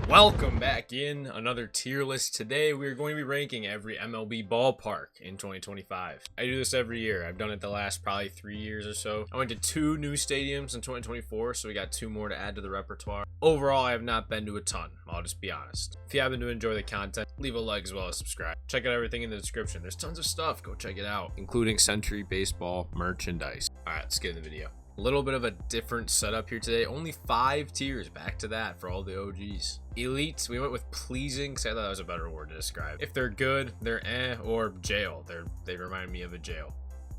Welcome back in another tier list. Today we're going to be ranking every MLB ballpark in 2025. I do this every year. I've done it the last probably 3 years or so. I went to 2 new stadiums in 2024, so we got 2 more to add to the repertoire. Overall, I have not been to a ton, I'll just be honest. If you happen to enjoy the content, leave a like as well as subscribe. Check out everything in the description. There's tons of stuff. Go check it out, including Sentry baseball merchandise. Alright, let's get in the video. A little bit of a different setup here today. Only 5 tiers, back to that for all the OGs. Elite, we went with pleasing because I thought that was a better word to describe. If they're good, they're or jail. They remind me of a jail.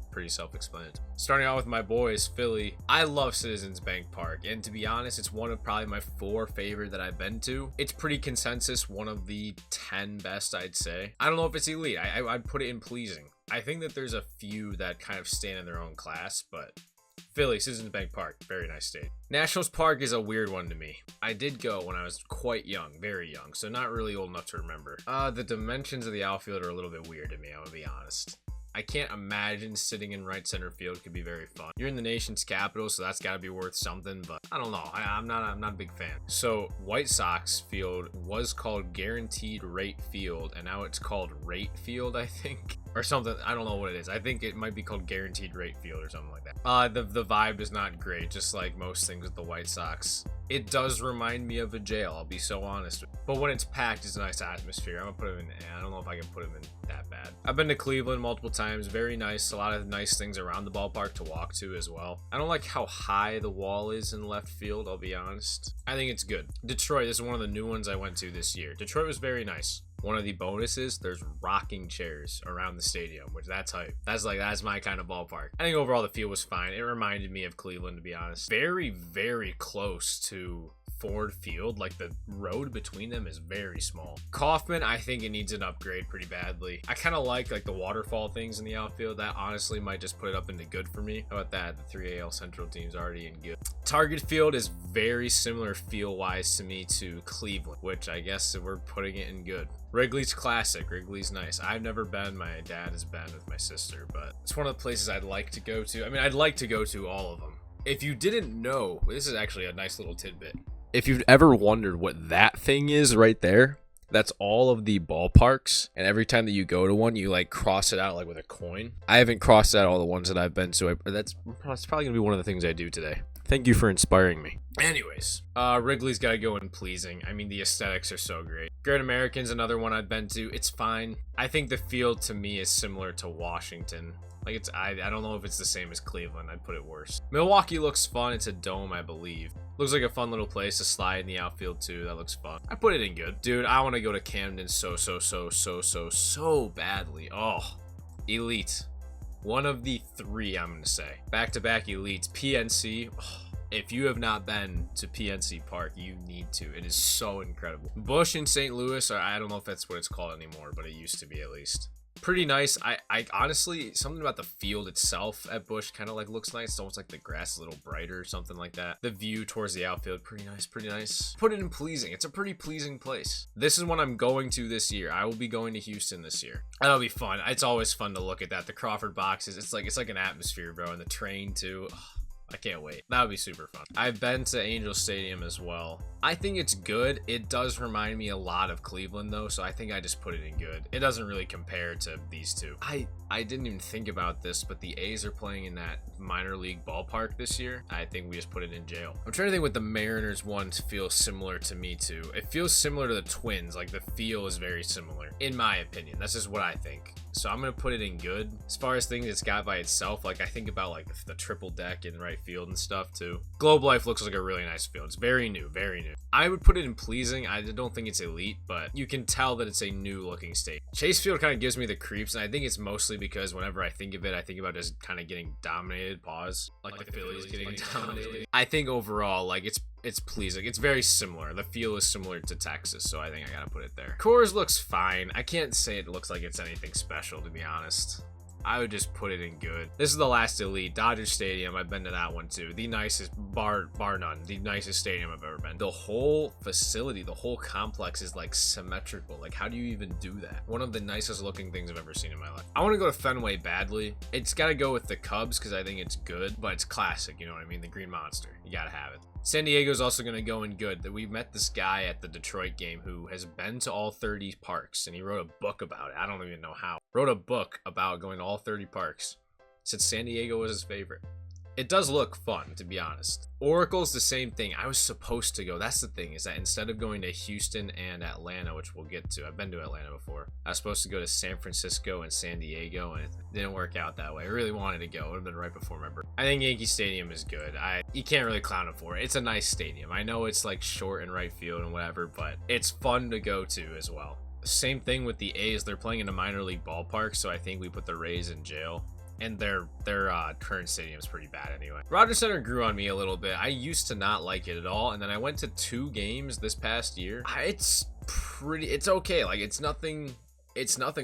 Pretty self-explanatory. Starting out with my boys, Philly. I love Citizens Bank Park, and to be honest, it's one of probably my 4 favorite that I've been to. It's pretty consensus, one of the 10 best, I'd say. I don't know if it's elite. I'd put it in pleasing. I think that there's a few that kind of stand in their own class, but Philly, Citizens Bank Park, very nice stadium. Nationals Park is a weird one to me. I did go when I was quite young, very young, so not really old enough to remember. The dimensions of the outfield are a little bit weird to me, I'm gonna be honest. I can't imagine sitting in right center field could be very fun. You're in the nation's capital, so that's got to be worth something, but I don't know. I'm not a big fan. So White Sox field was called Guaranteed Rate Field, and now it's called Rate Field, I think, or something. I don't know what it is. I think it might be called Guaranteed Rate Field or something like that. The vibe is not great, just like most things with the White Sox. It does remind me of a jail, I'll be so honest. But when it's packed, it's a nice atmosphere. I'm gonna put him in, I don't know if I can put him in that bad. I've been to Cleveland multiple times, very nice. A lot of nice things around the ballpark to walk to as well. I don't like how high the wall is in left field, I'll be honest. I think it's good. Detroit, this is one of the new ones I went to this year. Detroit was very nice. One of the bonuses, there's rocking chairs around the stadium, which that's hype. That's my kind of ballpark. I think overall the field was fine. It reminded me of Cleveland, to be honest. Very, very close to Ford Field. Like, the road between them is very small. Kauffman, I think it needs an upgrade pretty badly. I kind of like the waterfall things in the outfield. That honestly might just put it up into good for me. How about that? The 3 AL Central team's already in good. Target Field is very similar feel-wise to me to Cleveland, which I guess we're putting it in good. Wrigley's classic. Wrigley's nice. I've never been. My dad has been with my sister, but it's one of the places I'd like to go to. I mean, I'd like to go to all of them. If you didn't know, this is actually a nice little tidbit. If you've ever wondered what that thing is right there, that's all of the ballparks, and every time that you go to one, you like cross it out like with a coin. I haven't crossed out all the ones that I've been to. That's probably gonna be one of the things I do today. Thank you for inspiring me. Anyways, Wrigley's got to go in pleasing. I mean, the aesthetics are so great. Great American's another one I've been to. It's fine. I think the field to me is similar to Washington. Like, I don't know if it's the same as Cleveland. I'd put it worse. Milwaukee looks fun. It's a dome, I believe. Looks like a fun little place to slide in the outfield too. That looks fun. I put it in good. Dude, I want to go to Camden so badly. Oh, elite. One of the 3, I'm going to say. Back-to-back elites. PNC. Oh, if you have not been to PNC Park, you need to. It is so incredible. Busch in St. Louis, or I don't know if that's what it's called anymore, but it used to be at least. Pretty nice. I honestly, something about the field itself at Busch kind of like looks nice. It's almost like the grass is a little brighter or something like that. The view towards the outfield, pretty nice. Put it in pleasing. It's a pretty pleasing place. This is what I'm going to this year. I will be going to Houston this year. That'll be fun. It's always fun to look at that. The Crawford boxes, it's like an atmosphere, bro. And the train too. Ugh. I can't wait. That would be super fun. I've been to Angel Stadium as well. I think it's good. It does remind me a lot of Cleveland though, so I think I just put it in good. It doesn't really compare to these two. I didn't even think about this, but the A's are playing in that minor league ballpark this year. I think we just put it in jail. I'm trying to think what the Mariners one feels similar to me too. It feels similar to the Twins. Like, the feel is very similar, in my opinion. That's just what I think. So I'm gonna put it in good. As far as things it's got by itself, like, I think about like the triple deck in right field and stuff too. Globe Life looks like a really nice field. It's very new, very new. I would put it in pleasing. I don't think it's elite, but you can tell that it's a new looking stadium. Chase Field kind of gives me the creeps, and I think it's mostly because whenever I think of it, I think about just kind of getting dominated. Pause. Like the Phillies getting dominated. I think overall, like, it's pleasing. It's very similar. The feel is similar to Texas, so I think I gotta put it there. Coors looks fine. I can't say it looks like it's anything special, to be honest. I would just put it in good. This is the last elite. Dodger Stadium, I've been to that one too. The nicest, bar none, the nicest stadium I've ever been. The whole facility, the whole complex is like symmetrical. Like, how do you even do that? One of the nicest looking things I've ever seen in my life. I want to go to Fenway badly. It's got to go with the Cubs because I think it's good, but it's classic, you know what I mean? The Green Monster. You got to have it. San Diego's also going to go in good. That we met this guy at the Detroit game who has been to all 30 parks, and he wrote a book about it. I don't even know how. Wrote a book about going to all 30 parks. Said San Diego was his favorite. It does look fun, to be honest. Oracle's the same thing. I was supposed to go. That's the thing, is that instead of going to Houston and Atlanta, which we'll get to, I've been to Atlanta before, I was supposed to go to San Francisco and San Diego, and it didn't work out that way. I really wanted to go. It would have been right before my birthday. I think Yankee Stadium is good. You can't really clown it for it. It's a nice stadium. I know it's like short in right field and whatever, but it's fun to go to as well. Same thing with the A's. They're playing in a minor league ballpark, so I think we put the Rays in jail. And their current stadium is pretty bad anyway. Rogers Center grew on me a little bit. I used to not like it at all, and then I went to 2 games this past year. It's okay. Like, it's nothing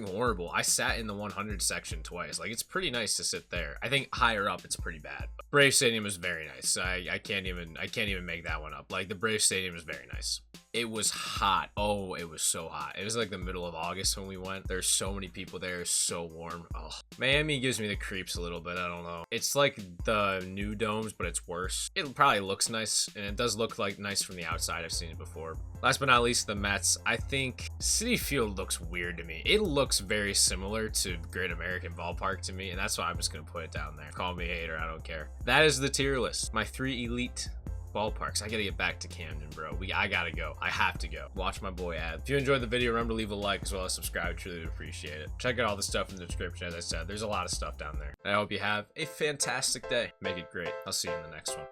horrible. I sat in the 100 section twice. Like, it's pretty nice to sit there. I think higher up it's pretty bad. But Brave Stadium is very nice. I can't even make that one up. Like, the Brave Stadium is very nice. It was hot. Oh, it was so hot. It was like the middle of August when we went. There's so many people there. It's so warm. Oh, Miami gives me the creeps a little bit. I don't know. It's like the new domes, but it's worse. It probably looks nice, and it does look like nice from the outside. I've seen it before. Last but not least, the Mets. I think Citi Field looks weird to me. It looks very similar to Great American Ballpark to me, and that's why I'm just going to put it down there. Call me a hater. I don't care. That is the tier list. My 3 elite ballparks. I gotta get back to Camden, bro. I gotta go. I have to go. Watch my boy ad. If you enjoyed the video, remember to leave a like as well as subscribe. I truly would appreciate it. Check out all the stuff in the description. As I said, there's a lot of stuff down there. I hope you have a fantastic day. Make it great. I'll see you in the next one.